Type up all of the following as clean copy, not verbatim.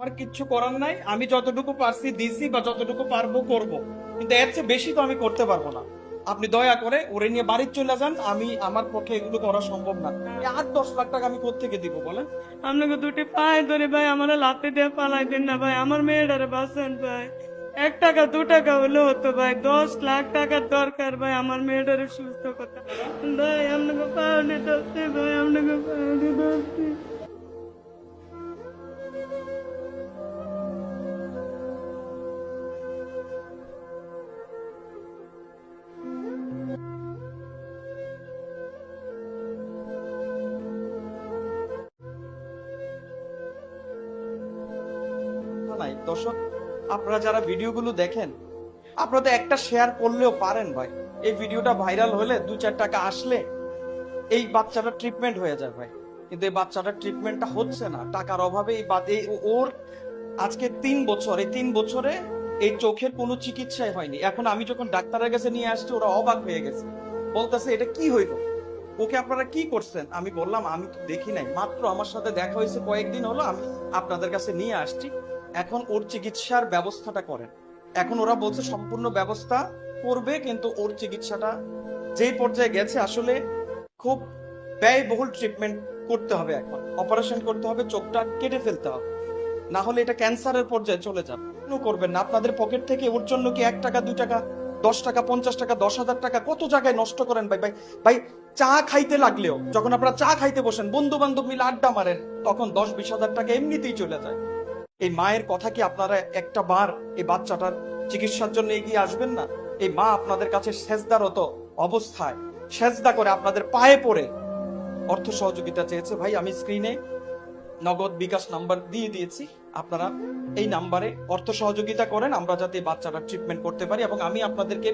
আমার কিচ্ছু করার নাই, আমি যতটুকু পারছি দিছি বা যতটুকু পারবো করব, কিন্তু এর চেয়ে বেশি তো আমি করতে পারবো না। আপনি দয়া করে ওরে নিয়ে বাড়ি চলে যান, আমি আমার পক্ষে এগুলো করা সম্ভব না। এই 8-10 লাখ টাকা আমি কোত্থেকে দিব বলেন? আপনাকে দুটি পায়ে ধরে ভাই আমার লাথি দিয়ে পালাই দিন না ভাই, আমার মেয়েটারে বাঁচান ভাই। 1 টাকা 2 টাকা হলে হতো ভাই, 10 লাখ টাকার দরকার ভাই আমার মেয়েটারে সুস্থ করতে। ভাই আপনাকে পায়ে ধরছি ভাই, আপনাকে পায়ে ধরছি। নাই দর্শক, আপনারা যারা ভিডিওগুলো দেখেন, আপনারা তো একটা শেয়ার করলেও পারেন ভাই। এই ভিডিওটা ভাইরাল হলে 2-4 টাকা আসলে এই বাচ্চাটার ট্রিটমেন্ট হয়ে যায় ভাই। কিন্তু এই বাচ্চাটার ট্রিটমেন্টটা হচ্ছে না টাকার অভাবে। ওর আজকে 3 বছর, এই 3 বছরে এই চোখের কোনো চিকিৎসাই হয়নি। এখন আমি যখন ডাক্তারের কাছে নিয়ে আসছি, ওরা অবাক হয়ে গেছে, বলতেছে এটা কি হইল, ওকে আপনারা কি করছেন? আমি বললাম আমি তো দেখি নাই, মাত্র আমার সাথে দেখা হয়েছে কয়েকদিন হলো, আমি আপনাদের কাছে নিয়ে আসছি, এখন ওর চিকিৎসার ব্যবস্থাটা করেন। এখন ওরা বলছে সম্পূর্ণ ব্যবস্থা করবে, কিন্তু ওর চিকিৎসাটা যেই পর্যায়ে গেছে আসলে খুব ব্যয়বহুল ট্রিটমেন্ট করতে হবে, এখন অপারেশন করতে হবে, চোখটা কেটে ফেলতে হবে, না হলে এটা ক্যান্সারের পর্যায়ে চলে যাবে। কেন করবেন না? আপনাদের পকেট থেকে ওর জন্য কি 1 টাকা 2 টাকা 10 টাকা 50 টাকা 10,000 টাকা কত জায়গায় নষ্ট করেন ভাই। ভাই ভাই চা খাইতে লাগলেও, যখন আপনারা চা খাইতে বসেন বন্ধু বান্ধব মিলে আড্ডা মারেন, তখন 10-20 হাজার টাকা এমনিতেই চলে যায়। এই মায়ের কথা কি আপনারা একটা বার এই বাচ্চাটার চিকিৎসার জন্য এগিয়ে আসবেন না? এই মা আপনাদের কাছে সেজদারত অবস্থায় সেজদা করে আপনাদের পায়ে পড়ে অর্থ সহযোগিতা চেয়েছে। ভাই আমি স্ক্রিনে নগদ বিকাশ নাম্বার দিয়ে দিয়েছি, আপনারা এই নাম্বারে অর্থ সহযোগিতা করেন, আমরা যাতে এই বাচ্চাটার ট্রিটমেন্ট করতে পারি। এবং আমি আপনাদেরকে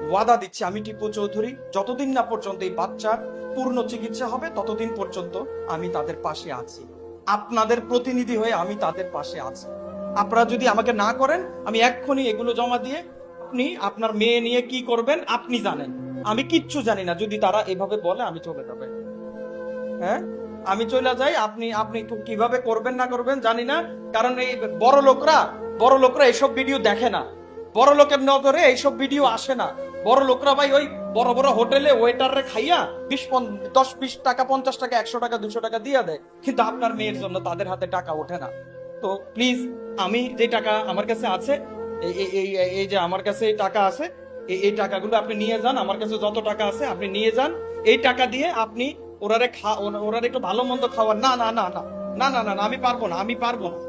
ওয়াদা দিচ্ছি, আমি টিপু চৌধুরী, যতদিন না পর্যন্ত এই বাচ্চার পূর্ণ চিকিৎসা হবে ততদিন পর্যন্ত আমি তাদের পাশে আছি, আপনাদের প্রতিনিধি হয়ে আমি তাদের পাশে আছি। আপনারা যদি আমাকে না করেন, আমি এক্ষুনি এগুলো জমা দিয়ে, আপনি আপনার মেয়ে নিয়ে কি করবেন আপনি জানেন, আমি কিচ্ছু জানি না। যদি তারা এভাবে বলে আমি চলে যাবে, হ্যাঁ আমি চলে যাই, আপনি আপনি তো কিভাবে করবেন না করবেন জানি না। কারণ এই বড় লোকরা এইসব ভিডিও দেখে না, বড় লোকের নজরে এইসব ভিডিও আসে না। বড় লোকরা ভাই ওই বড় বড় হোটেলে ওয়েটারে খাইয়া 10-20 টাকা 50 টাকা 100 টাকা 200 টাকা দিয়ে দেয়, কিন্তু আপনার মেয়ের জন্য তাদের হাতে টাকা ওঠে না। তো প্লিজ, আমি যে টাকা আমার কাছে আছে, এই এই এই- এই যে আমার কাছে এই টাকা আছে, এই টাকাগুলো আপনি নিয়ে যান, আমার কাছে যত টাকা আছে আপনি নিয়ে যান। এই টাকা দিয়ে আপনি ওরারে একটু ভালো মন্দ খাওয়ার। না না না না না না না না, আমি পারবো না, আমি পারবো না।